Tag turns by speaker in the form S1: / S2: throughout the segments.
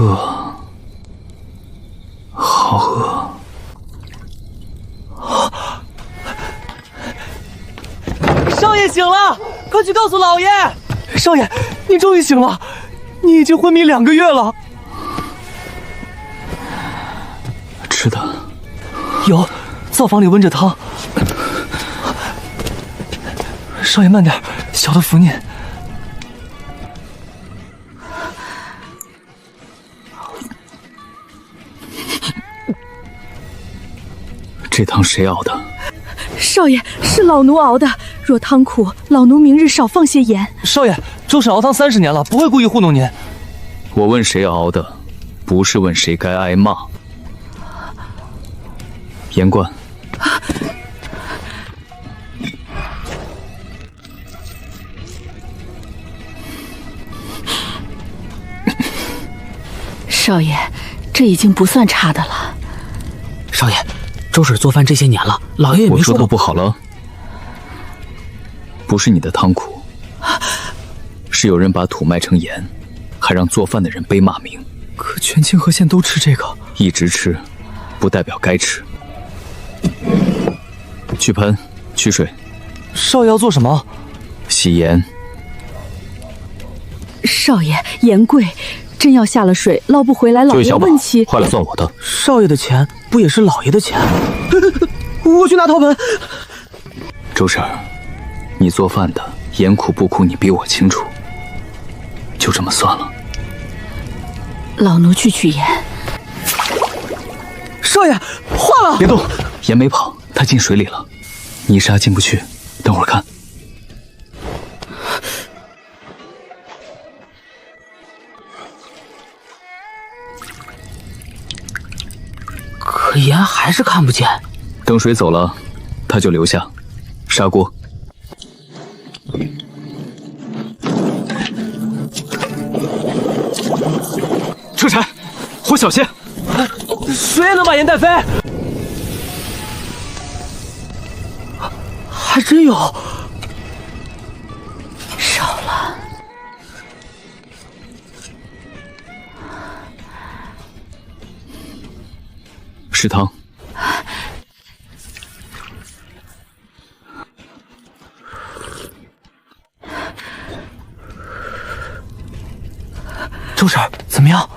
S1: 饿，好饿。
S2: 少爷醒了，快去告诉老爷！少爷，你终于醒了，你已经昏迷2个月了。
S1: 吃的
S2: 有，灶房里温着汤。少爷慢点，小的扶您。
S1: 这汤谁熬的？
S3: 少爷，是老奴熬的。若汤苦，老奴明日少放些盐。
S2: 少爷，周婶熬汤30年了，不会故意糊弄您。
S1: 我问谁熬的，不是问谁该挨骂。盐罐。
S3: 少爷，这已经不算差的了。
S4: 少爷，周婶做饭这些年了，老爷也没
S1: 我说
S4: 过
S1: 的不好了，不是你的汤苦，是有人把土卖成盐，还让做饭的人背骂名。
S2: 可全清河县都吃这个，
S1: 一直吃，不代表该吃。去盆，取水。
S2: 少爷要做什么？
S1: 洗盐。
S3: 少爷，盐贵，真要下了水捞不回来，老爷问起。
S1: 坏了算我的。
S4: 少爷的钱不也是老爷的钱？
S2: 我去拿陶盆。
S1: 周婶，你做饭的盐苦不苦，你比我清楚。就这么算了。
S3: 老奴去取盐。
S2: 少爷，化了！
S1: 别动，盐没跑，它进水里了。泥沙进不去，等会儿看。
S4: 可盐还是看不见。
S1: 等水走了，它就留下。砂锅。车柴，火小些。
S2: 谁也能把盐带飞？还真有。
S3: 少了。
S1: 是汤。
S2: 周婶，怎么样？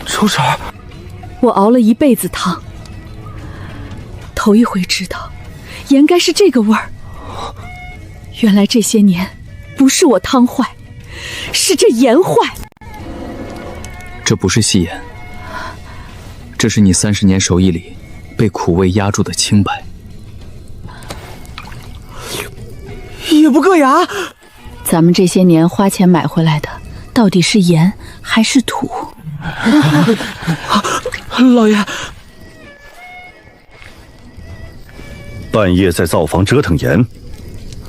S2: 周婶，
S3: 我熬了一辈子汤，头一回知道盐该是这个味儿。原来这些年不是我汤坏，是这盐坏。
S1: 这不是细盐，这是你30年手艺里被苦味压住的清白。
S2: 也不硌牙。
S3: 咱们这些年花钱买回来的，到底是盐还是土？
S2: 老爷，
S5: 半夜在灶房折腾盐，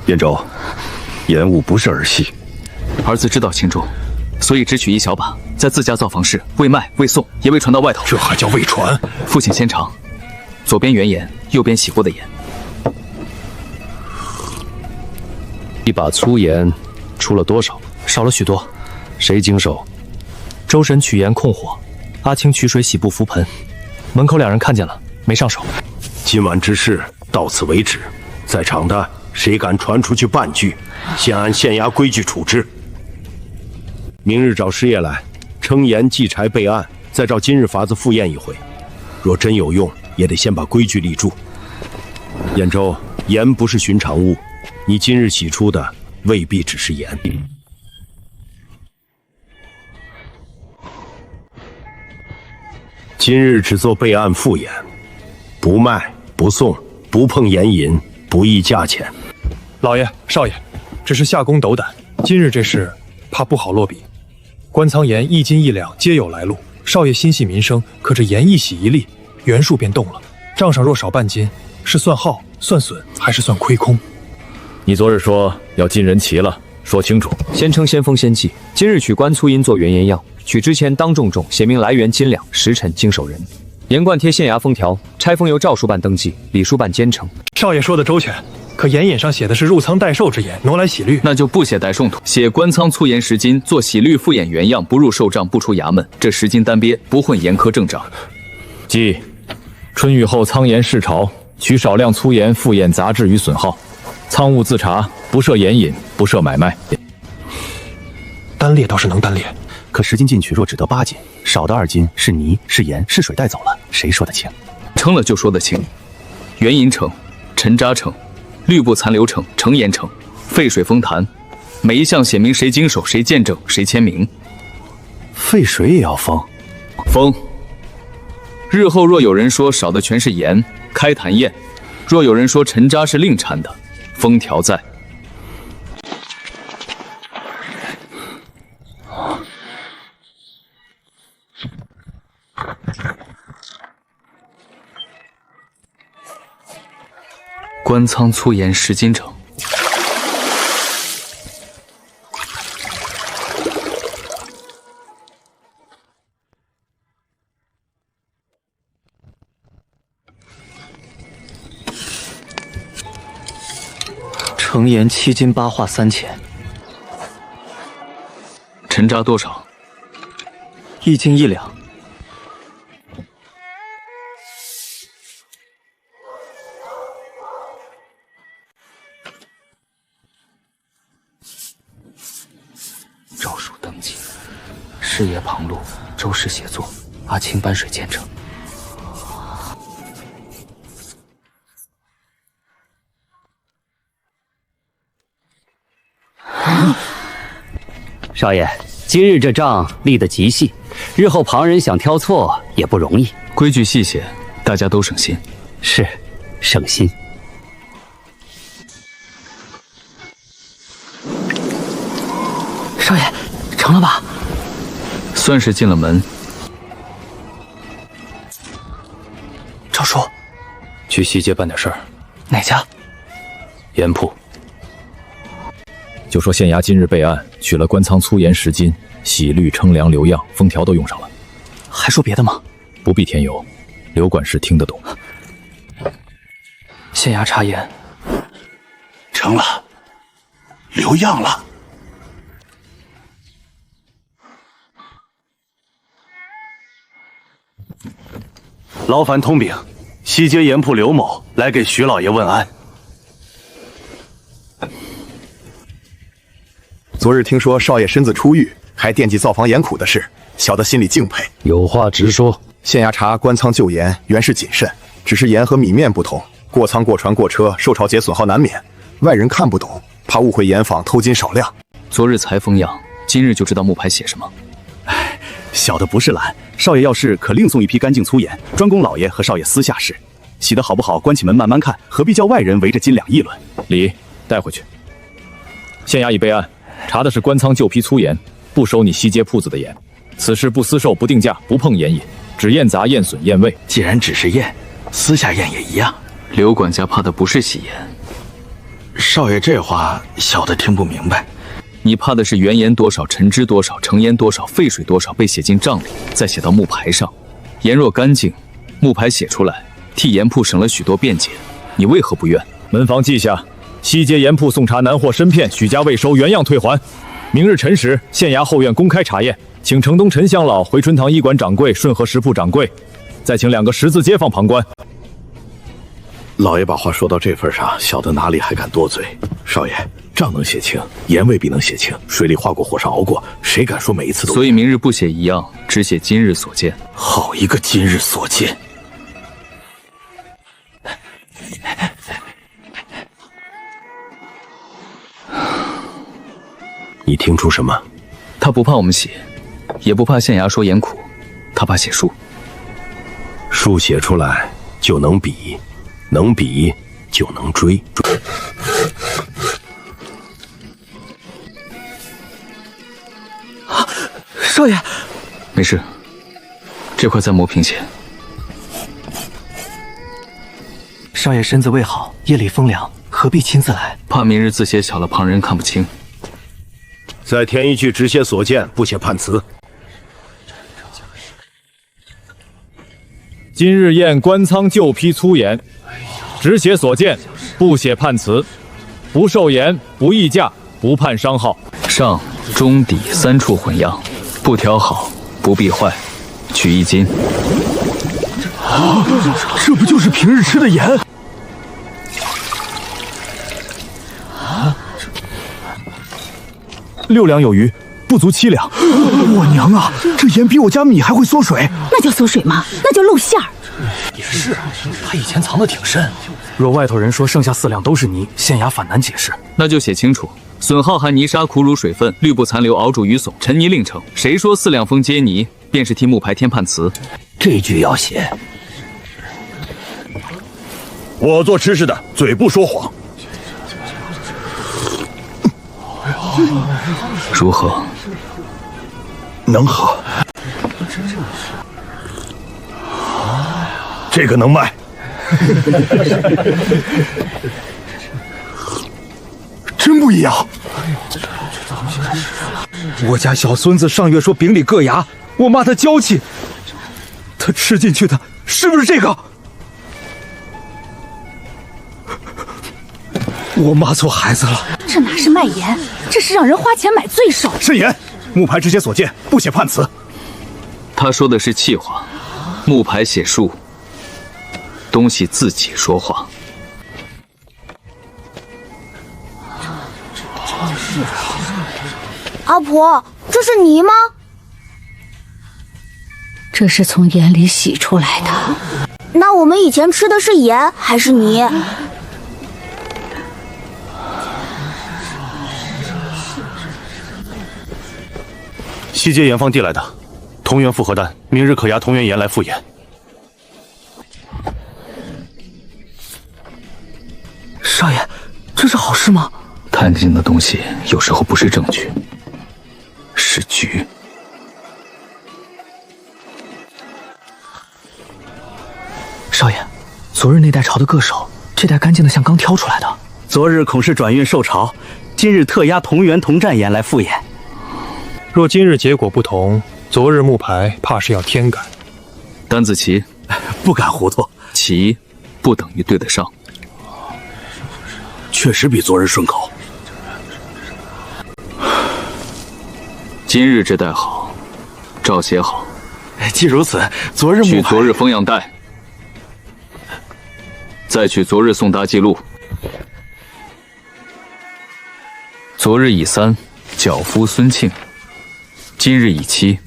S5: 卞州，盐务不是儿戏。
S1: 儿子知道轻重，所以只取一小把，在自家灶房室未卖未送，也未传到外头。
S5: 这还叫未传？
S1: 父亲先尝，左边原盐，右边洗过的盐。
S6: 一把粗盐出了多少？
S2: 少了许多。
S6: 谁经手？
S2: 周婶取盐控火，阿青取水洗布扶盆，门口2人看见了，没上手。
S5: 今晚之事到此为止，在场的谁敢传出去半句，先按县衙规矩处置。明日找师爷来，称盐祭柴备案，再照今日法子复验一回。若真有用，也得先把规矩立住。兖州，盐不是寻常物，你今日洗出的未必只是盐。今日只做备案复验，不卖不送，不碰盐银，不议价钱。
S7: 老爷、少爷，只是夏公斗胆，今日这事怕不好落笔。官仓盐1斤1两皆有来路，少爷心系民生，可这盐一洗一粒，原数便动了。账上若少半斤，是算耗、算损，还是算亏空？
S6: 你昨日说要进人齐了，说清楚。
S8: 先称先锋先祭，今日取官粗银做原盐样，取之前当重重，写明来源斤两，时辰经手人。盐罐贴县衙封条，拆封由赵书办登记，李书办监呈。
S7: 少爷说的周全，可眼影上写的是入仓代寿之言，挪来喜律，
S1: 那就不写代寿图，写官仓粗盐10斤，做喜律复演原样，不入寿账，不出衙门。这10斤单鳖，不混严苛正账。
S8: 即春雨后仓盐试朝，取少量粗盐复验杂质与损耗，仓务自查，不设盐引，不设买卖。
S7: 单列倒是能单列，
S9: 可10斤进去若只得8斤，少的2斤是泥是盐是水带走了，谁说得清？
S1: 称了就说得清。原银称、沉渣称、律部残留称、成盐称、沸水封坛，每一项写明谁经手、谁见证、谁签名。
S9: 沸水也要封？
S1: 封。日后若有人说少的全是盐，开坛验；若有人说沉渣是另掺的，封条在。官仓粗盐10斤整。
S9: 成盐7斤8画3钱。
S1: 沉渣多少
S9: ？1斤1两。
S4: 诏书登记，师爷旁录，周氏写作，阿青搬水见证。
S10: 少爷，今日这账立得极细，日后旁人想挑错也不容易。
S1: 规矩细写，大家都省心。
S10: 是，省心。
S4: 少爷，成了吧？
S1: 算是进了门。
S4: 诏书，
S6: 去西街办点事儿。
S4: 哪家？
S6: 盐铺。就说县衙今日备案，取了官仓粗盐10斤，洗滤称量留样，封条都用上了。
S4: 还说别的吗？
S6: 不必添油，刘管事听得懂。
S4: 县衙查验
S11: 成了，留样了。
S9: 劳烦通禀，西街盐铺刘某来给徐老爷问安。
S12: 昨日听说少爷身子出狱，还惦记造房盐苦的事，小的心里敬佩。
S6: 有话直说。
S12: 县衙查官仓旧盐原是谨慎，只是盐和米面不同，过仓过船过车，受潮节损耗难免，外人看不懂，怕误会盐坊偷金少量。
S1: 昨日才封样，今日就知道木牌写什么。
S9: 哎，小的不是懒，少爷要是可另送一批干净粗盐，专供老爷和少爷私下试。洗得好不好，关起门慢慢看，何必叫外人围着斤两议论？
S6: 礼带回去。县衙已备案，查的是官仓旧批粗盐，不收你西街铺子的盐。此事不私售，不定价，不碰盐引，只验杂、验损、验味。
S11: 既然只是验，私下验也一样。
S1: 刘管家怕的不是洗盐。
S11: 少爷这话，小的听不明白。
S1: 你怕的是原盐多少、陈汁多少、成盐多少、沸水多少被写进账里，再写到木牌上。盐若干净，木牌写出来，替盐铺省了许多便捷。你为何不愿？
S8: 门房记下，西街盐铺送查难货参片，许家未收，原样退还。明日辰时，县衙后院公开查验，请城东陈乡老、回春堂医馆掌柜、顺和食铺掌柜，再请2个识字街坊旁观。
S5: 老爷把话说到这份上，小的哪里还敢多嘴？少爷，账能写清，盐未必能写清。水里化过，火上熬过，谁敢说每一次都？
S1: 所以明日不写一样，只写今日所见。
S11: 好一个今日所见！
S5: 你听出什么？
S1: 他不怕我们写，也不怕县衙说盐苦，他怕写书。
S5: 书写出来就能比，能比就能追。
S2: 少爷，
S1: 没事，这块再磨平些。
S2: 少爷身子未好，夜里风凉，何必亲自来？
S1: 怕明日字写小了，旁人看不清。
S5: 再填一句，只写所见，不写判词。
S8: 今日验官仓旧批粗盐，只写所见，不不写判词，不受盐，不议价，不判商号。
S1: 上、中、底3处混样，不调好，不必坏，取1斤。
S2: 这不就是平日吃的盐？6两有余，不足7两。
S9: 我娘啊，这盐比我家米还会缩水。
S3: 那叫缩水吗？那叫露馅儿。
S2: 也是，他以前藏得挺深。若外头人说剩下4两都是泥，县衙反难解释。
S1: 那就写清楚：损耗含泥沙、苦乳、水分、绿布残留熬煮鱼笋、陈泥另成。谁说4两封接泥，便是替木牌添判词。
S11: 这句要写。
S5: 我做吃食的，嘴不说谎。
S1: 如何？
S5: 能喝。这个能卖。
S9: 真不一样。
S2: 我家小孙子上月说饼里硌牙，我骂他娇气。他吃进去的是不是这个？我骂错孩子了。
S3: 这哪是卖盐，这是让人花钱买罪受。
S9: 慎言，木牌只写所见，不写判词。
S1: 他说的是气话，木牌写数，东西自己说话。
S13: 阿婆，这是泥吗？
S3: 这是从盐里洗出来的。
S13: 那我们以前吃的是盐还是泥？
S9: 西街盐坊递来的，同源复合单，明日可押同源盐来复盐。
S2: 少爷，这是好事吗？
S1: 探听的东西有时候不是证据，是局。
S2: 少爷，昨日那袋炒的硌手，这袋干净的像刚挑出来的。
S9: 昨日恐是转运受潮，今日特押同源同战盐来复盐。
S7: 若今日结果不同，昨日木牌怕是要添改。
S1: 单子齐，
S9: 不敢糊涂。
S1: 齐不等于对得上，
S9: 确实比昨日顺口。
S1: 今日这袋好，照写好。
S9: 既如此，昨日木牌
S1: 取昨日封样带，再取昨日送达记录。昨日乙3，脚夫孙庆。今日乙7，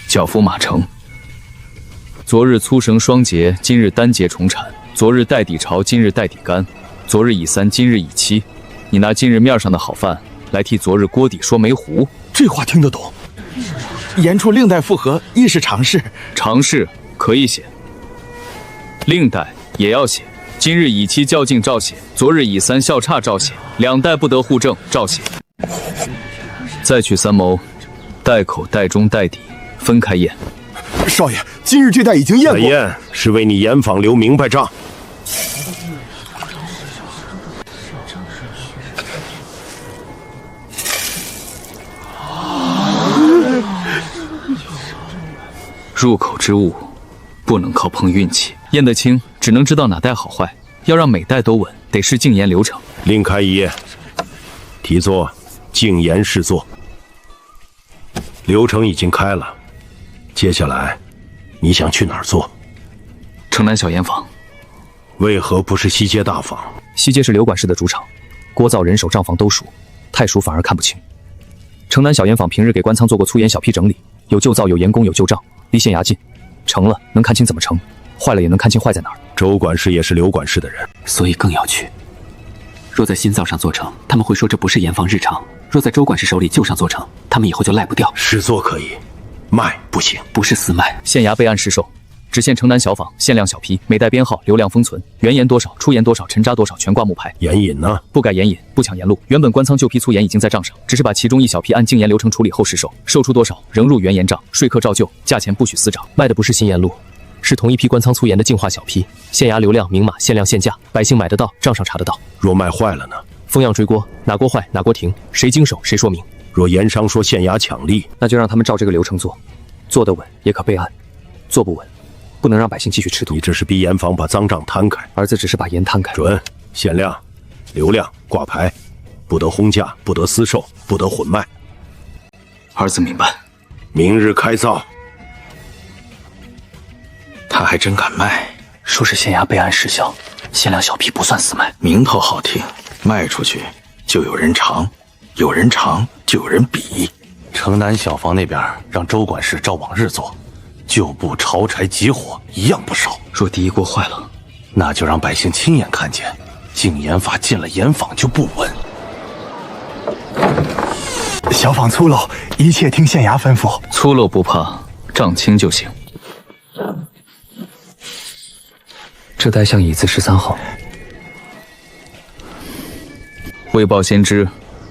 S1: 脚夫马成。昨日粗绳双节，今日单节重产。昨日带底潮，今日带底干。昨日乙3，今日乙7。你拿今日面上的好饭来替昨日锅底说没糊，
S9: 这话听得懂。盐处另带复合亦是常事。
S1: 常事可以写，另带也要写。今日乙7较劲照写，昨日乙3笑差照写，2带不得互证照写。再取3谋。带口、带中、带底分开验。
S12: 少爷，今日这袋已经验过。
S5: 验是为你盐坊留明白账。
S1: 入口之物不能靠碰运气，验得清只能知道哪袋好坏。要让每袋都稳，得是净盐流程。
S5: 另开一页，题作净盐试作。流程已经开了，接下来你想去哪儿做？
S1: 城南小盐坊。
S5: 为何不是西街大坊？
S2: 西街是刘管事的主场，锅灶、人手、账房都熟，太熟反而看不清。城南小盐坊平日给官仓做过粗盐小批整理，有旧灶，有盐工，有旧账，离县衙近，成了能看清怎么成，坏了也能看清坏在哪儿。
S5: 周管事也是刘管事的人，
S4: 所以更要去。若在新灶上做成，他们会说这不是盐坊日常；若在周管事手里旧上做成，他们以后就赖不掉。
S5: 试做可以，卖不行。
S4: 不是私卖。
S2: 县衙备案实售，只限城南小坊，限量小批，每袋编号，流量封存，原盐多少，出盐多少，沉渣多少，全挂木牌。
S5: 盐引呢？
S2: 不改盐引，不抢盐路。原本官仓旧批粗盐已经在账上，只是把其中一小批按净盐流程处理后实售，售出多少仍入原盐账，税客照旧，价钱不许私涨。卖的不是新盐路，是同一批官仓粗盐的净化小批，县衙流量明码，限量限价，百姓买得到，账上查得到。
S5: 若卖坏了呢？
S2: 封样追锅，哪锅坏哪锅停，谁经手谁说明。
S5: 若盐商说县衙抢利，
S2: 那就让他们照这个流程做，做得稳也可备案，做不稳，不能让百姓继续吃土。
S5: 你这是逼盐坊把赃账摊开。
S2: 儿子只是把盐摊开。
S5: 准，限量流量挂牌，不得轰价，不得私售，不得混卖。
S1: 儿子明白。
S5: 明日开灶。
S11: 他还真敢卖，
S4: 说是县衙备案失效，限量小批不算私卖，
S11: 名头好听，卖出去就有人尝，有人尝就有人比。
S14: 城南小房那边让周管事照往日做，旧布潮柴急火一样不少。
S1: 若第一锅坏了，
S14: 那就让百姓亲眼看见，禁盐法进了盐坊就不稳。
S15: 小坊粗陋，一切听县衙吩咐。
S1: 粗陋不怕，账清就行。
S4: 这带像椅子13号。
S1: 未报先知，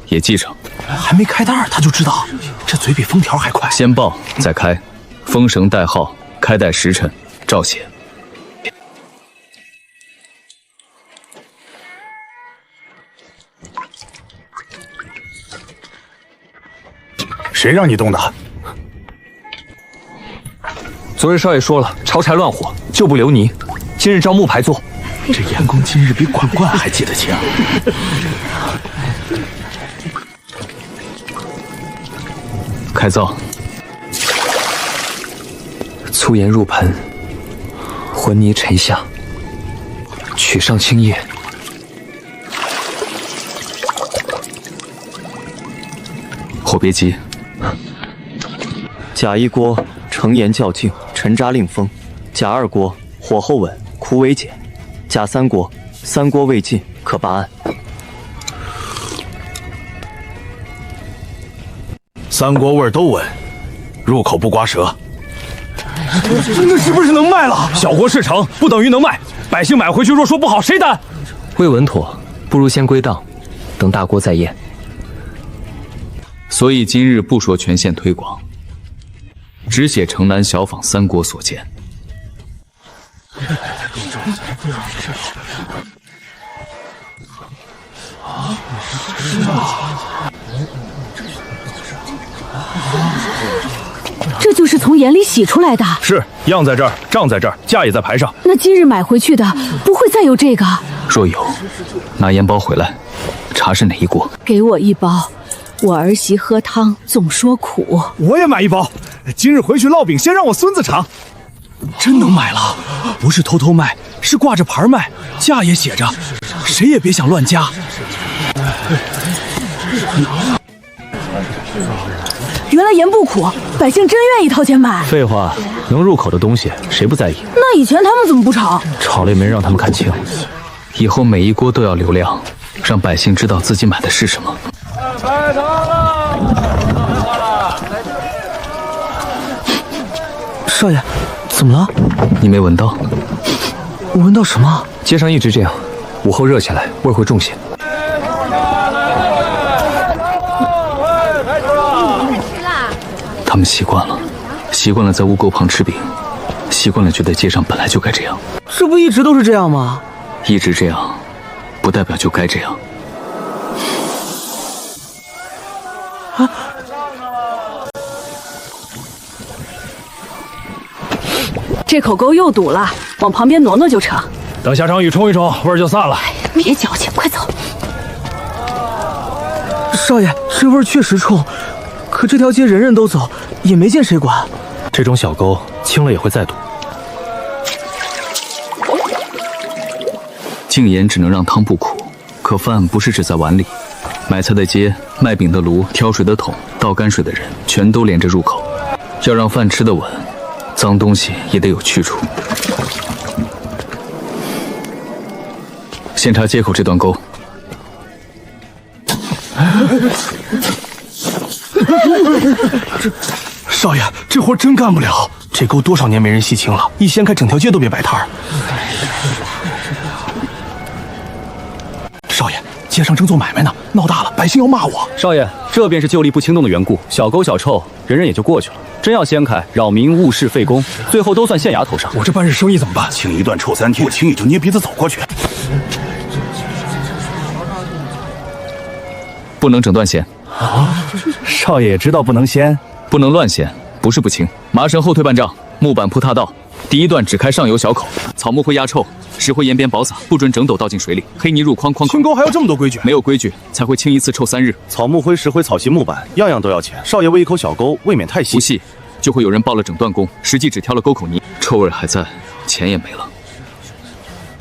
S1: 也记上。
S15: 还没开袋他就知道，这嘴比封条还快。
S1: 先报再开，封绳带号，开袋时辰，照写。
S15: 谁让你动的？
S2: 昨日少爷说了，潮柴乱火，就不留泥。今日照木牌做。
S15: 这严公今日比管灌还记得清。
S1: 开灶。
S4: 粗盐入盆，浑泥沉下，取上青叶。
S1: 火别急。
S16: 甲一锅盛盐较劲，沉渣令风；甲二锅火候稳，苦为减；甲三锅3锅未尽，可罢案。
S14: 3锅味都稳，入口不刮舌。
S15: 那是不是能卖了？
S8: 小锅事成，不等于能卖。百姓买回去若说不好，谁担？
S4: 未稳妥，不如先归档，等大锅再验。
S1: 所以今日不说全县推广，只写城南小坊3锅所见。
S3: 这就是从盐里洗出来的。
S8: 是，样在这儿，账在这儿，价也在牌上。
S3: 那今日买回去的不会再有这个？
S1: 若有，拿盐包回来，查是哪一锅。
S3: 给我1包。我儿媳喝汤总说苦，
S9: 我也买1包。今日回去烙饼，先让我孙子尝。真能买了，不是偷偷卖，是挂着牌卖，价也写着，谁也别想乱加。
S3: 原来盐不苦，百姓真愿意掏钱买。
S2: 废话，能入口的东西谁不在意？
S3: 那以前他们怎么不炒？
S2: 炒了也没让他们看清。
S1: 以后每一锅都要流量，让百姓知道自己买的是什么。
S17: 开汤了！
S16: 少爷，怎么了？
S1: 你没闻到？
S16: 我闻到什么？
S4: 街上一直这样，午后热起来，味会重些。
S1: 他们习惯了，习惯了在污沟旁吃饼，习惯了觉得街上本来就该这样。
S16: 这不一直都是这样吗？
S1: 一直这样，不代表就该这样。
S16: 啊！
S3: 这口沟又堵了，往旁边挪挪就成。
S8: 等下场雨冲一冲，味儿就散了。
S3: 别矫情，快走！
S16: 少爷，这味儿确实冲，可这条街人人都走，也没见谁管。
S2: 这种小沟清了也会再堵。
S1: 禁盐只能让汤不苦，可饭不是只在碗里。买菜的街、卖饼的炉、挑水的桶、倒泔水的人，全都连着入口。要让饭吃得稳，脏东西也得有去处。先查街口这段沟。
S15: 少爷，这活真干不了。这沟多少年没人洗清了，一掀开整条街都别摆摊儿。少爷，街上正做买卖呢，闹大了，百姓要骂我。
S16: 少爷，这便是旧例不轻动的缘故。小沟小臭，人人也就过去了。真要掀开，扰民误事费工，最后都算县衙头上。
S15: 我这半日生意怎么办？
S14: 清一段臭3天，不清也就捏鼻子走过去。
S1: 不能整断弦。
S9: 少爷也知道不能掀，
S1: 不能乱掀，不是不清。麻绳后退半丈，木板铺踏道，第一段只开上游小口，草木灰压臭，石灰岩边薄撒，不准整斗倒进水里。黑泥入筐筐。
S15: 清沟还有这么多规矩？
S1: 没有规矩才会清一次臭3日。
S9: 草木灰、石灰、草席、木板，样样都要钱。少爷喂一口小沟，未免太细。
S1: 不细，就会有人报了整段工，实际只挑了沟口泥，臭味还在，钱也没了。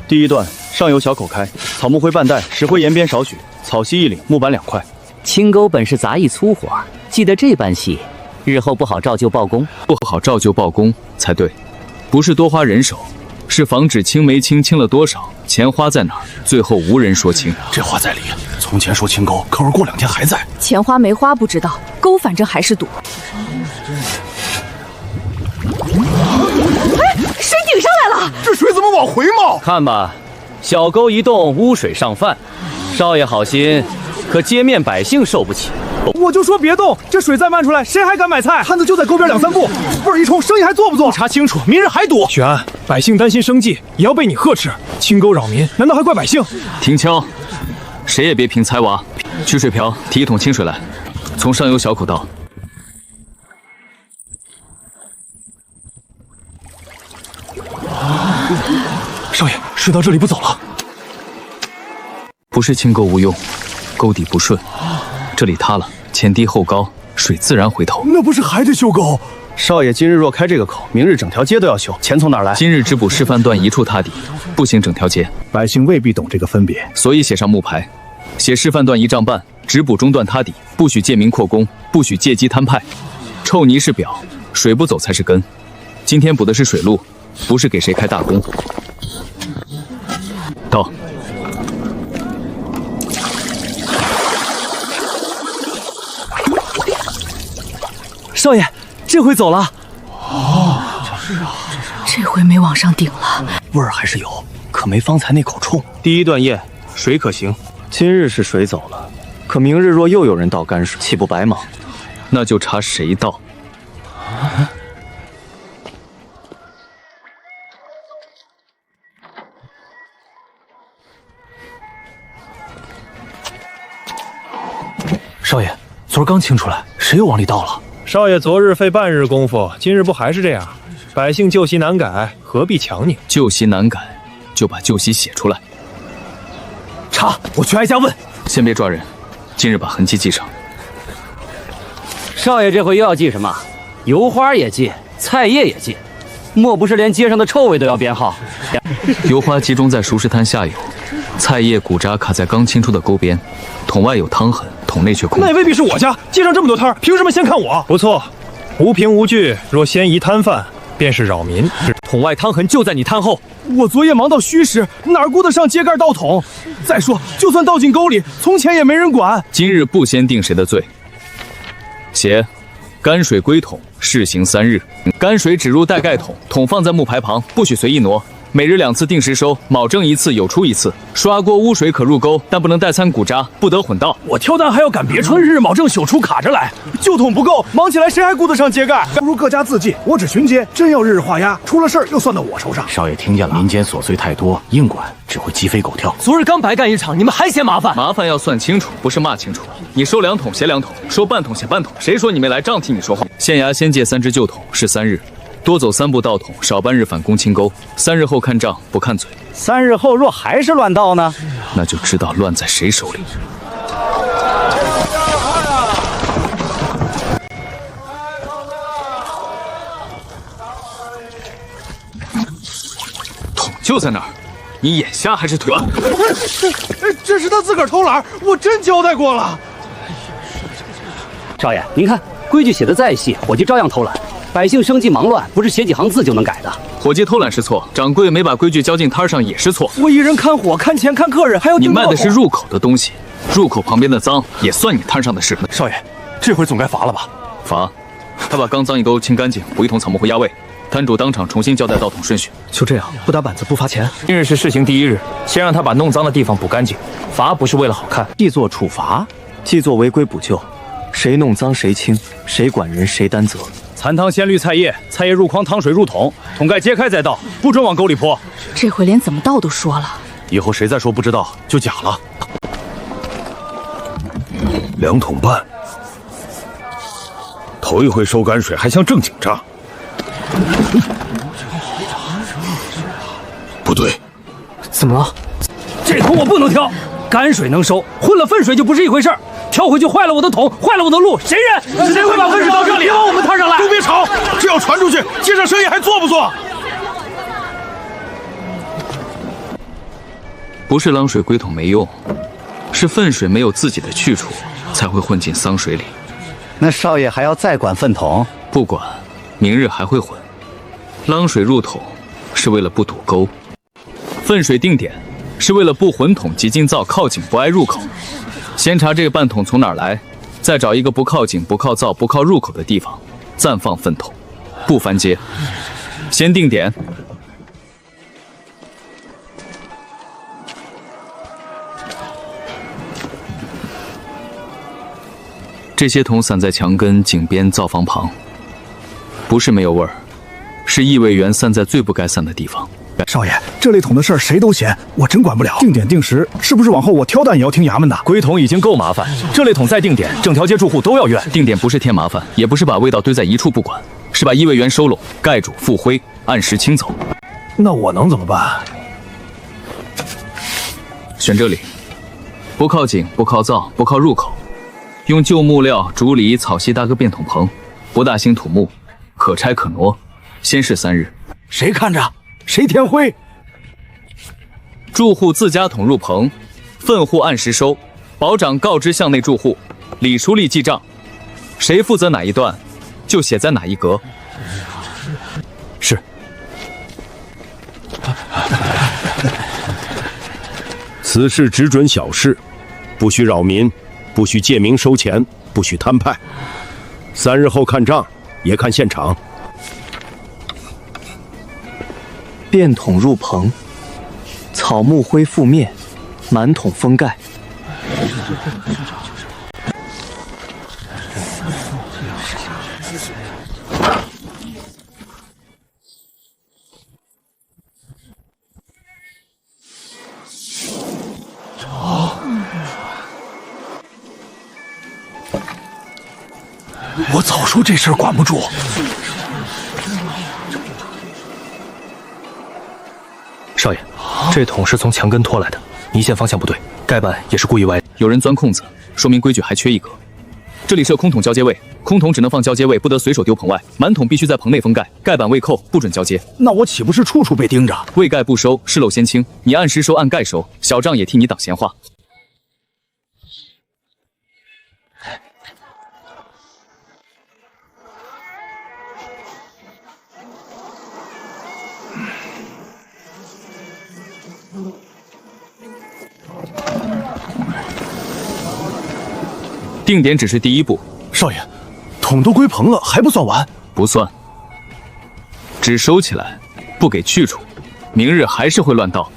S9: 第一段上游小口开，草木灰半袋，石灰岩边少许，草席1领，木板2块。
S10: 清沟本是杂役粗活，记得这般细，日后不好照旧报功。
S1: 不好照旧报功才对，不是多花人手，是防止清没清，清了多少，钱花在哪儿，最后无人说清。
S15: 这话在理。从前说清沟，可是过2天还在。
S3: 钱花没花不知道，沟反正还是堵。哎，水顶上来了！
S15: 这水怎么往回冒？
S16: 看吧，小沟一动，污水上泛。少爷好心，可街面百姓受不起。
S15: 我就说别动，这水再漫出来，谁还敢买菜？摊子就在沟边2、3步，味儿一冲，生意还做不做？
S7: 查清楚，明日还堵。许安，百姓担心生计，也要被你呵斥。清沟扰民，难道还怪百姓？
S1: 停枪！谁也别凭猜娃。取水瓢，提1桶清水来，从上游小口倒。
S7: 少爷，水到这里不走了。
S1: 不是清沟无用，沟底不顺，这里塌了，前低后高，水自然回头。
S15: 那不是还得修沟？
S9: 少爷今日若开这个口，明日整条街都要修，钱从哪儿来？
S1: 今日只补示范段一处塌底，不行整条街。
S9: 百姓未必懂这个分别，
S1: 所以写上木牌，写示范段1丈半，只补中段塌底，不许借名扩工，不许借机摊派。臭泥是表，水不走才是根。今天补的是水路，不是给谁开大工。到。
S16: 少爷，这回走了。
S3: 哦，这回没往上顶了，
S15: 味儿还是有，可没方才那口冲。
S2: 第一段验，水可行。
S16: 今日是水走了，可明日若又有人倒泔水，岂不白忙？
S1: 那就查谁倒。
S15: 少爷，昨儿刚清出来，谁又往里倒了？
S7: 少爷昨日费半日功夫，今日不还是这样？百姓旧习难改，何必强拧？
S1: 旧习难改，就把旧习写出来。
S15: 查，我去挨家问。
S1: 先别抓人，今日把痕迹记上。
S10: 少爷这回又要记什么？油花也记，菜叶也记，莫不是连街上的臭味都要编号？
S1: 油花集中在熟食摊下游，菜叶骨渣卡在刚清出的沟边，桶外有汤痕，桶内却空。
S7: 那也未必是我家，街上这么多摊儿，凭什么先看我？不错，无凭无据，若先移摊贩，便是扰民。
S16: 桶外汤痕就在你摊后。
S15: 我昨夜忙到虚实，哪顾得上揭盖倒桶？再说，就算倒进沟里，从前也没人管。
S1: 今日不先定谁的罪，写泔水归桶，试行3日。泔水只入带盖桶，桶放在木牌旁，不许随意挪。每日2次定时收，卯正1次，酉初1次。刷锅污水可入沟，但不能带掺骨渣，不得混倒。
S15: 我挑担还要赶别春日，卯正酉初卡着来，旧桶不够，忙起来谁还顾得上揭盖？
S18: 不如各家自记，我只巡街，真要日日画押，出了事儿又算到我手上。
S14: 少爷听见了，民间琐碎太多，硬管只会鸡飞狗跳。
S16: 昨日刚白干一场，你们还嫌麻烦？
S1: 麻烦要算清楚，不是骂清楚。你收2桶写2桶，收半桶写半桶，谁说你没来账替你说话？县衙先借3只旧桶，是3日。多走3步倒桶，少半日返工清沟。3日后看账，不看嘴。
S10: 3日后若还是乱倒呢？
S1: 那就知道乱在谁手里。桶就在那儿，你眼瞎还是腿软？
S15: 这是他自个儿偷懒，我真交代过了。
S10: 少爷，您看规矩写的再细，伙计照样偷懒。百姓生计忙乱，不是写几行字就能改的。
S1: 伙计偷懒是错，掌柜没把规矩交进摊上也是错。
S15: 我一人看火、看钱、看客人，还要
S1: 你卖的是入口的东西，入口旁边的脏也算你摊上的事。
S15: 少爷，这回总该罚了吧？
S1: 罚，他把刚脏一沟清干净，补1桶草木灰压位。摊主当场重新交代倒桶顺序。
S2: 就这样，不打板子不罚钱。
S6: 今日是试行第1日，先让他把弄脏的地方补干净。罚不是为了好看，
S16: 既作处罚，既作违规补救。谁弄脏谁清，谁管人谁担责。
S8: 残汤先滤菜叶，菜叶入筐，汤水入桶，桶盖揭开再倒，不准往沟里泼。
S3: 这回连怎么倒都说了。
S14: 以后谁再说不知道，就假了。
S5: 2桶半，头一回收泔水还像正经账。
S11: 不对，
S10: 怎么了？这桶我不能挑，泔水能收，混了粪水就不是一回事儿。挑回去坏了我的桶，坏了我的路，谁认？谁会把粪水倒这里？别往我们摊上来！
S18: 都别吵，这要传出去，街上生意还做不做？
S1: 不是浪水归桶没用，是粪水没有自己的去处，才会混进桑水里。
S19: 那少爷还要再管粪桶？
S1: 不管，明日还会混。浪水入桶是为了不堵沟，粪水定点是为了不混桶及进灶靠井不挨入口。先查这个半桶从哪儿来，再找一个不靠井、不靠灶、不靠入口的地方，暂放粪桶，不翻街。先定点。这些桶散在墙根、井边、灶房旁，不是没有味儿，是异味源散在最不该散的地方。
S18: 少爷，这类桶的事儿谁都嫌，我真管不了。定点定时，是不是往后我挑担也要听衙门的？
S8: 归桶已经够麻烦，这类桶再定点，整条街住户都要怨。
S1: 定点不是添麻烦，也不是把味道堆在一处不管，是把异味源收拢、盖住、复灰，按时清走。
S18: 那我能怎么办？
S1: 选这里，不靠井、不靠灶、不靠入口，用旧木料、竹篱、草席搭个便桶棚，不大兴土木，可拆可挪，先试3日。
S18: 谁看着？谁添灰？
S1: 住户自家桶入棚，粪户按时收，保长告知巷内住户，李书立记账，谁负责哪一段，就写在哪一格。
S8: 是。
S5: 此事只准小事，不许扰民，不许借名收钱，不许摊派。3日后看账，也看现场。
S16: 便桶入棚，草木灰覆面，满桶封盖。
S18: 我早说这事儿管不住。
S2: 少爷，这桶是从墙根拖来的，泥线方向不对，盖板也是故意歪。
S1: 有人钻空子，说明规矩还缺一格。这里设空桶交接位，空桶只能放交接位，不得随手丢棚外。满桶必须在棚内封盖，盖板未扣，不准交接。
S18: 那我岂不是处处被盯着？
S1: 未盖不收，事漏先清。你按时收，按盖收，小账也替你挡闲话。定点只是第一步。
S18: 少爷，桶都归棚了，还不算完？
S1: 不算，只收起来，不给去处，明日还是会乱倒。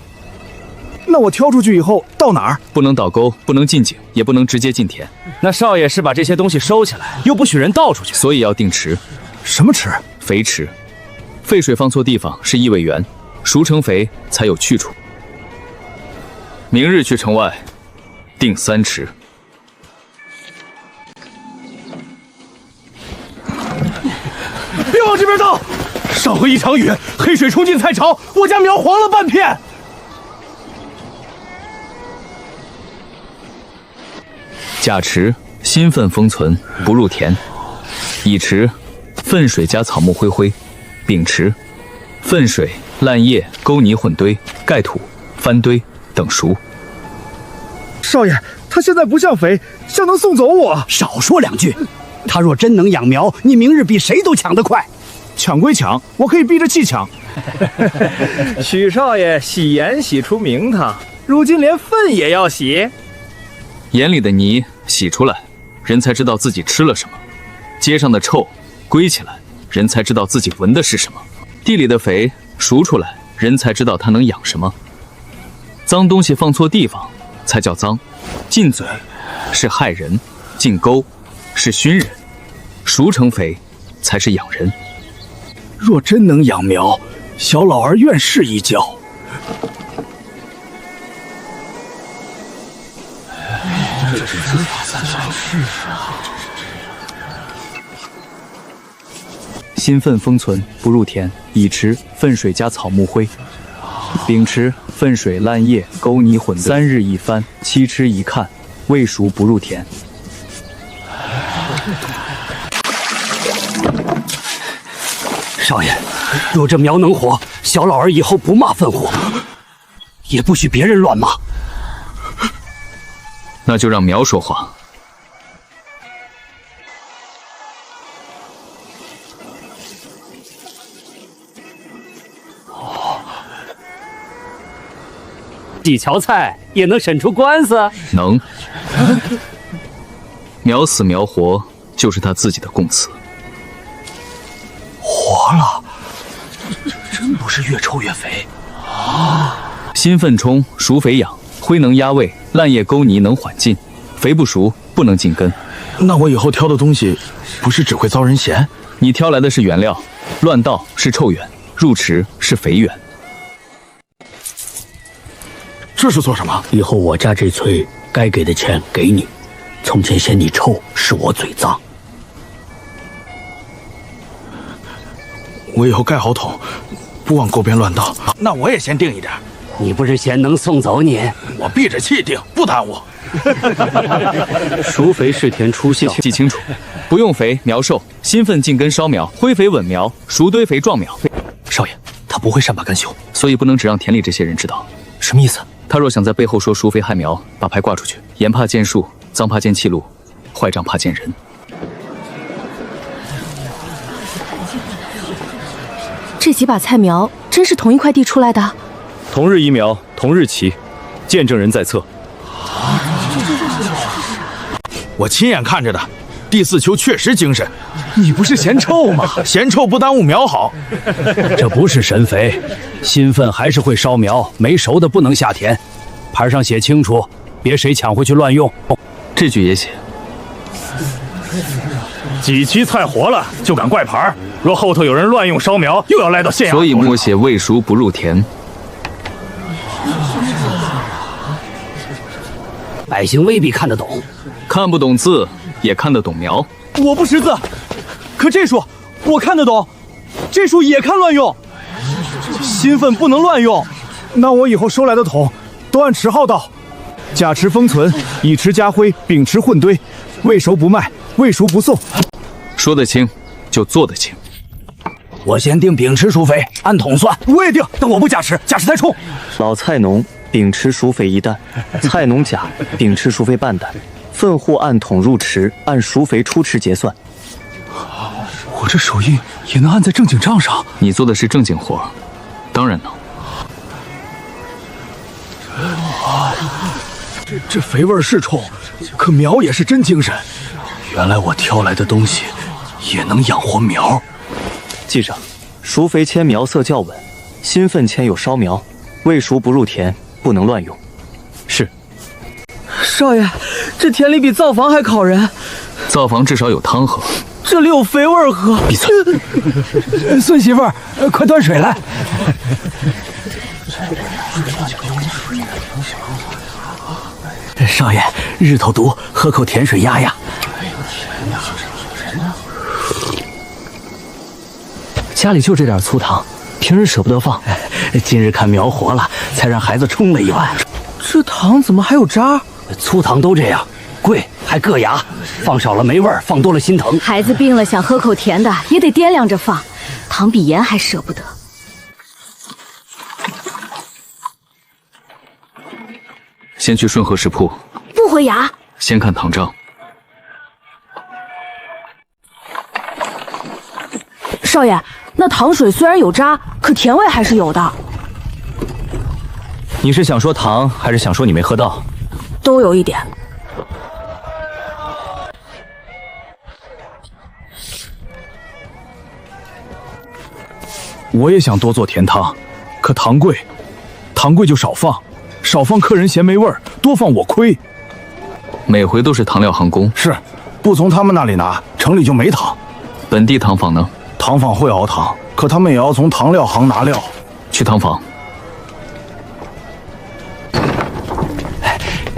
S18: 那我挑出去以后到哪儿？
S1: 不能倒沟，不能进井，也不能直接进田。
S10: 那少爷是把这些东西收起来，又不许人倒出去，
S1: 所以要定池。
S18: 什么池？
S1: 肥池。废水放错地方是异味源，熟成肥才有去处。明日去城外定3池。
S18: 别往这边倒！上回一场雨，黑水冲进菜场，我家苗黄了半片。
S1: 甲池，新粪封存，不入田。乙池，粪水加草木灰。丙池，粪水、烂叶、沟泥混堆，盖土、翻堆等熟。
S18: 少爷，他现在不像肥，像能送走我。
S20: 少说2句。他若真能养苗，你明日比谁都抢得快。
S18: 抢归抢，我可以逼着气抢。
S21: 许少爷洗盐洗出名堂，如今连粪也要洗。
S1: 眼里的泥洗出来，人才知道自己吃了什么；街上的臭归起来，人才知道自己闻的是什么；地里的肥熟出来，人才知道它能养什么。脏东西放错地方才叫脏，进嘴是害人，进沟是熏人，熟成肥才是养人。
S20: 若真能养苗，小老儿愿试一教。
S2: 新粪封存，不入田。乙池粪水加草木灰。丙池粪水烂叶勾泥混3日一番。7吃一看，未熟不入田。
S10: 少爷，若这苗能活，小老儿以后不骂粪火，也不许别人乱骂。
S1: 那就让苗说话。
S10: 几桥菜也能审出官司？
S1: 能。苗死苗活，就是他自己的供词。
S10: 活了，真不是越抽越肥。
S1: 新粪冲，熟肥养，灰能压味，烂叶勾泥能缓劲，肥不熟不能进根。
S11: 那我以后挑的东西，不是只会遭人嫌？
S1: 你挑来的是原料，乱倒是臭源，入池是肥源。
S11: 这是做什么？
S10: 以后我家这村该给的钱给你。从前嫌你臭，是我嘴脏。
S11: 我以后盖好桶，不往沟边乱倒。那我也先定一点。
S10: 你不是嫌能送走你？
S11: 我闭着气定，不耽误。
S10: 熟肥是田出孝，
S1: 记清楚，不用肥苗瘦，新粪进根烧苗，灰肥稳苗，熟堆肥壮苗。
S2: 少爷，他不会善罢甘休，
S1: 所以不能只让田里这些人知道。
S2: 什么意思？
S1: 他若想在背后说熟肥害苗，把牌挂出去，严怕见树，脏怕见气路，坏账怕见人。
S3: 这几把菜苗真是同一块地出来的？
S8: 同日一苗，同日齐，见证人在册。
S11: 我亲眼看着的，第4球确实精神。
S15: 你不是嫌臭吗？
S11: 嫌臭不耽误苗好。
S10: 这不是神肥，新粪还是会烧苗，没熟的不能下田。牌上写清楚，别谁抢回去乱用。
S1: 这句也写。
S8: 几期菜活了就敢怪牌，若后头有人乱用烧苗，又要赖到县衙。
S1: 所以默写未熟不入田。
S10: 百姓未必看得懂，
S1: 看不懂字也看得懂苗。
S15: 我不识字，可这书我看得懂，这书也看乱用。新粪不能乱用，
S7: 那我以后收来的桶都按池号倒。甲池封存，乙池加灰，丙池混堆，未熟不卖，未熟不送。
S1: 说得清就做得清。
S10: 我先定丙池熟肥，按桶算。
S15: 我也定，但我不甲池，甲池太冲。
S16: 老菜农丙池熟肥1担，菜农甲丙池熟肥半担。粪户按桶入池，按熟肥出池结算。
S15: 我这手印也能按在正经账上？
S1: 你做的是正经活，当然能。
S15: 这肥味是冲，可苗也是真精神。原来我挑来的东西也能养活苗。
S16: 记着，熟肥签苗色较稳，新粪签有烧苗，未熟不入田，不能乱用。
S1: 是。
S15: 少爷，这田里比灶房还烤人。
S1: 灶房至少有汤喝，
S15: 这里有肥味喝。
S1: 闭嘴！
S15: 孙媳妇儿，快端水来。
S10: 少爷，日头毒，喝口甜水压压。
S15: 家里就这点粗糖，平日舍不得放。
S10: 今日看苗活了，才让孩子冲了一碗。
S15: 这糖怎么还有渣？
S10: 粗糖都这样，贵还硌牙，放少了没味儿，放多了心疼。
S3: 孩子病了想喝口甜的，也得掂量着放，糖比盐还舍不得。
S1: 先去顺和食铺，
S3: 不回衙。
S1: 先看糖账。
S3: 少爷，那糖水虽然有渣，可甜味还是有的。
S2: 你是想说糖，还是想说你没喝到？
S3: 都有一点。
S7: 我也想多做甜汤，可糖贵，糖贵就少放，少放客人嫌没味儿，多放我亏。
S1: 每回都是糖料行工，
S11: 是，不从他们那里拿，城里就没糖。
S1: 本地糖坊呢？
S11: 糖坊会熬糖，可他们也要从糖料行拿料。
S1: 去糖坊。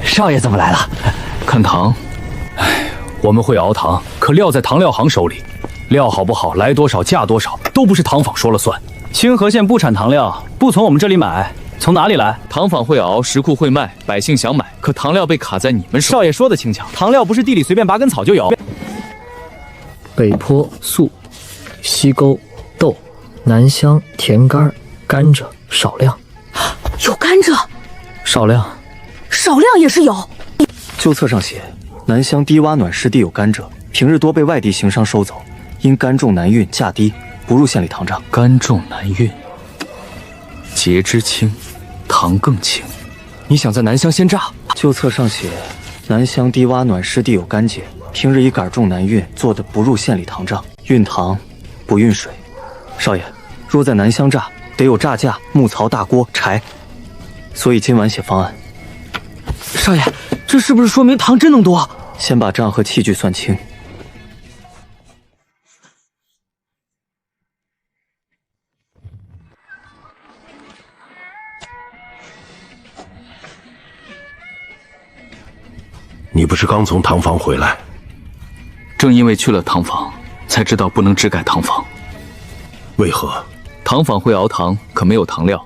S10: 少爷怎么来了？
S1: 看糖。
S8: 我们会熬糖，可料在糖料行手里。
S10: 料好不好，来多少价多少，都不是糖坊说了算。
S2: 清河县不产糖料，不从我们这里买，从哪里来？
S1: 糖坊会熬，石库会卖，百姓想买，可糖料被卡在你们手。
S2: 少爷说的轻巧，糖料不是地里随便拔根草就有。
S13: 北坡粟、西沟豆、南乡甜柑、甘蔗少量。
S3: 有甘蔗，
S13: 少量。
S3: 少量也是有。
S16: 旧册上写，南乡低洼暖湿地有甘蔗，平日多被外地行商收走，因甘重难运，价低，不入县里糖账。
S1: 甘重难运，节之轻，糖更轻。
S2: 你想在南乡先榨？
S16: 旧册上写，南乡低洼暖湿地有甘蔗，平日以杆重难运，做的不入县里糖账，运糖不运水。少爷，若在南乡榨，得有榨架、木槽、大锅、柴，所以今晚写方案。
S13: 少爷，这是不是说明糖真能多？
S16: 先把账和器具算清。
S5: 你不是刚从糖坊回来？
S1: 正因为去了糖坊，才知道不能只改糖坊。
S5: 为何？
S1: 糖坊会熬糖，可没有糖料；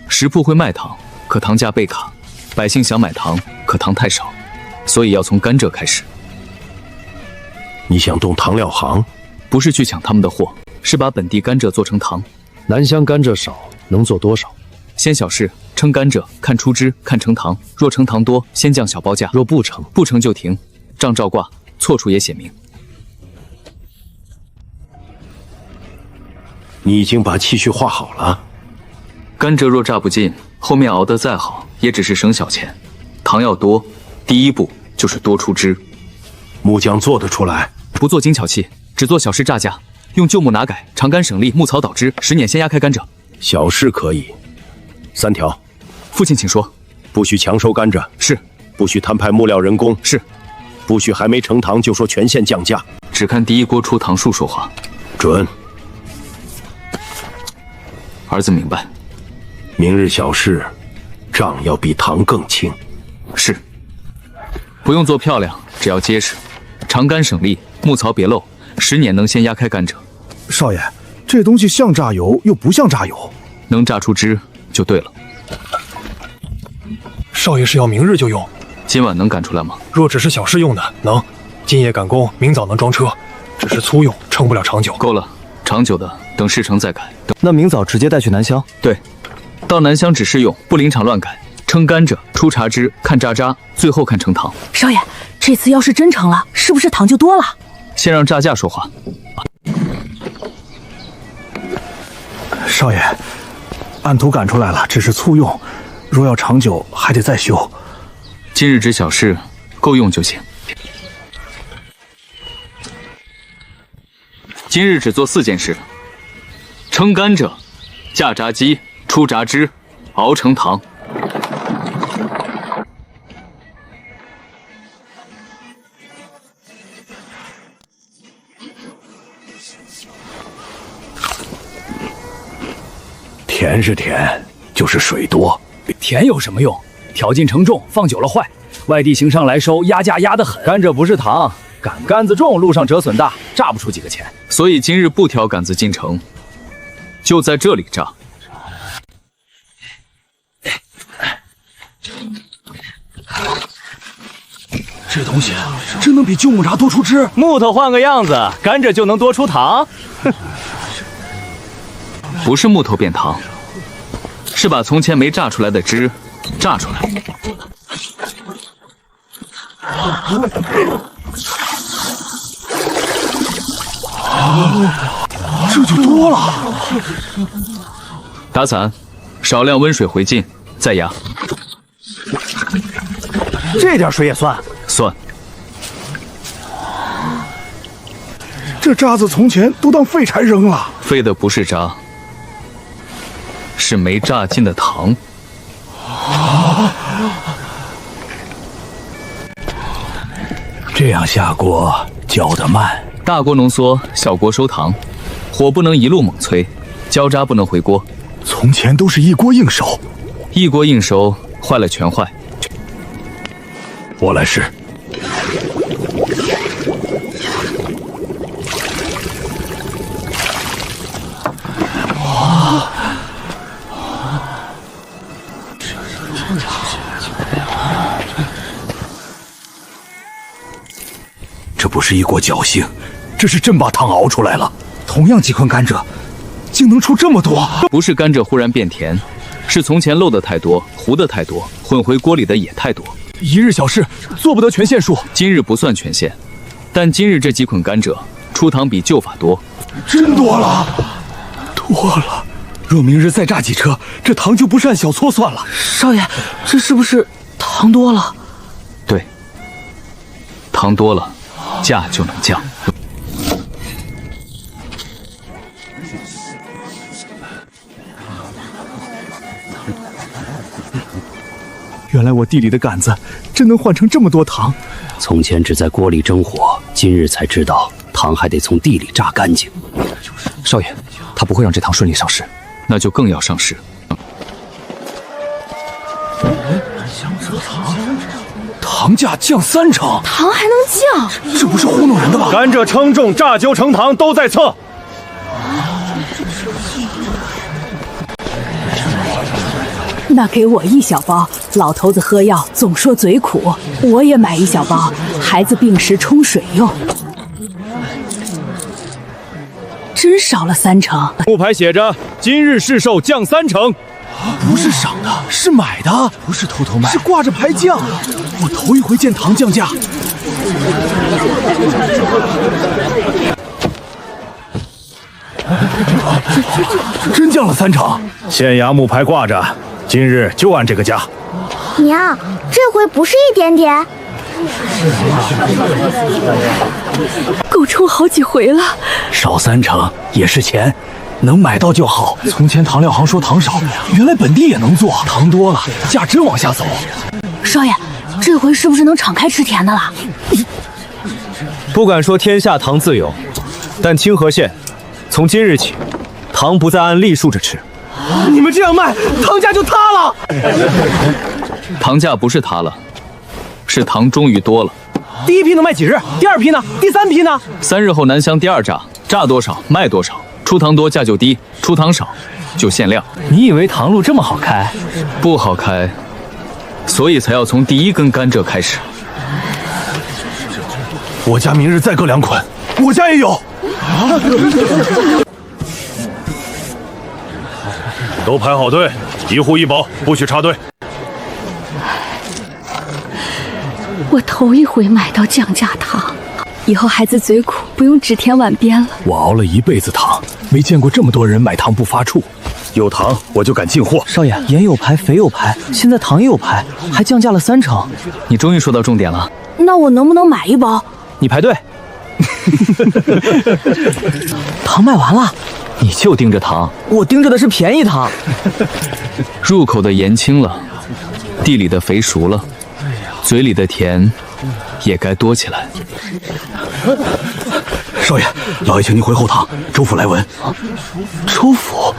S1: 食铺会卖糖，可糖价被卡；百姓想买糖，可糖太少，所以要从甘蔗开始。
S5: 你想动糖料行？
S1: 不是去抢他们的货，是把本地甘蔗做成糖。
S6: 南乡甘蔗少，能做多少？
S1: 先小试，称甘蔗，看出汁，看成糖。若成糖多，先降小包价；
S6: 若不成，
S1: 不成就停。账照挂，错处也写明。
S5: 你已经把期序画好了。
S1: 甘蔗若榨不尽，后面熬得再好，也只是省小钱。糖要多，第一步就是多出汁。
S5: 木匠做得出来？
S1: 不做精巧器，只做小事榨架，用旧木拿改，长杆省力，木槽导汁，10年先压开甘蔗。
S5: 小事可以。3条。
S1: 父亲请说。
S5: 不许强收甘蔗。
S1: 是。
S5: 不许摊派木料人工。
S1: 是。
S5: 不许还没成糖就说全县降价。
S1: 只看第一锅出糖数说话。
S5: 准。
S1: 儿子明白。
S5: 明日小事，账要比糖更轻。
S1: 是。不用做漂亮，只要结实，长杆省力，木槽别漏，10年能先压开甘蔗。
S20: 少爷，这东西像榨油又不像榨油，
S1: 能榨出汁就对了。
S7: 少爷是要明日就用？
S1: 今晚能赶出来吗？
S7: 若只是小事用的，能。今夜赶工，明早能装车。只是粗用，撑不了长久。
S1: 够了，长久的等事成再改。
S16: 那明早直接带去南乡？
S1: 对，到南乡只试用，不临场乱改。称甘蔗，出茶汁，看渣渣，最后看成糖。
S3: 少爷，这次要是真成了，是不是糖就多了？
S1: 先让榨架说话。
S20: 少爷，按图赶出来了，只是粗用，若要长久，还得再修。
S1: 今日只小事，够用就行。今日只做4件事：称甘蔗，架榨机，出榨汁，熬成糖。
S20: 甜是甜，就是水多。
S10: 甜有什么用？挑劲承重，放久了坏。外地行商来收，压价压得很。甘蔗不是糖，杆子重，路上折损大，榨不出几个钱。
S1: 所以今日不挑杆子进城，就在这里榨。
S20: 这东西真能比旧木轧多出汁？
S2: 木头换个样子，甘蔗就能多出糖？
S1: 不是木头变糖，是把从前没榨出来的汁榨出来。
S20: 这就多了。
S1: 打伞，少量温水回浸，再压。
S20: 这点水也算？
S1: 算。
S20: 这渣子从前都当废柴扔了。
S1: 废的不是渣，是没榨尽的糖。
S20: 这样下锅搅得慢，
S1: 大锅浓缩，小锅收糖，火不能一路猛催，焦渣不能回锅。
S20: 从前都是一锅硬熟，
S1: 一锅硬熟，坏了全坏。
S20: 我来试。是一锅侥幸，这是真把汤熬出来了。同样几捆甘蔗，竟能出这么多？
S1: 不是甘蔗忽然变甜，是从前漏的太多，糊的太多，混回锅里的也太多。
S20: 一日小事，做不得全县数。
S1: 今日不算全县，但今日这几捆甘蔗出糖比旧法多。
S20: 真多了，多了。若明日再榨几车，这糖就不是按小撮算了。
S13: 少爷，这是不是糖多了？
S1: 对，糖多了，价就能降。
S20: 原来我地里的杆子真能换成这么多糖。
S12: 从前只在锅里蒸火，今日才知道糖还得从地里榨干净。
S2: 少爷，他不会让这糖顺利上市，
S1: 那就更要上市。
S20: 糖价降3成，
S3: 糖还能降？
S20: 这不是糊弄人的吧？
S8: 甘蔗称重、榨酒成糖都在册。
S3: 那给我1小包，老头子喝药总说嘴苦，我也买1小包，孩子病时冲水用。真少了3成。
S8: 木牌写着今日市售降3成。
S20: 不是赏的，是买的，不是偷偷卖，是挂着牌降。我头一回见糖降价。真降了3成。
S8: 县衙木牌挂着，今日就按这个价。
S22: 娘，这回不是一点点。
S3: 够冲好几回了。
S20: 少3成也是钱，能买到就好。从前糖料行说糖少，原来本地也能做。糖多了，价真往下走。
S22: 少爷，这回是不是能敞开吃甜的了？
S8: 不敢说天下糖自有，但清河县从今日起，糖不再按粒数着吃。
S15: 你们这样卖，糖价就塌了。
S1: 糖价不是塌了，是糖终于多了。
S15: 第一批能卖几日？第二批呢？第3批呢
S1: ？3日后南乡第2榨，榨多少卖多少。出糖多价就低，出糖少就限量。
S13: 你以为糖路这么好开？
S1: 不好开，所以才要从第1根甘蔗开始。
S20: 我家明日再各2捆，我家也有。
S8: 都排好队，1户1包，不许插队。
S3: 我头一回买到降价糖，以后孩子嘴苦，不用指天碗边了。
S20: 我熬了一辈子糖，没见过这么多人买糖不发怵。有糖我就敢进货。
S13: 少爷，盐有牌，肥有牌，现在糖也有牌，还降价了3成。
S1: 你终于说到重点了。
S22: 那我能不能买1包？
S13: 你排队。糖卖完了，
S1: 你就盯着糖。
S13: 我盯着的是便宜糖。
S1: 入口的盐轻了，地里的肥熟了，嘴里的甜也该多起来。
S20: 少爷，老爷请您回后堂，州府来文。
S13: 州府？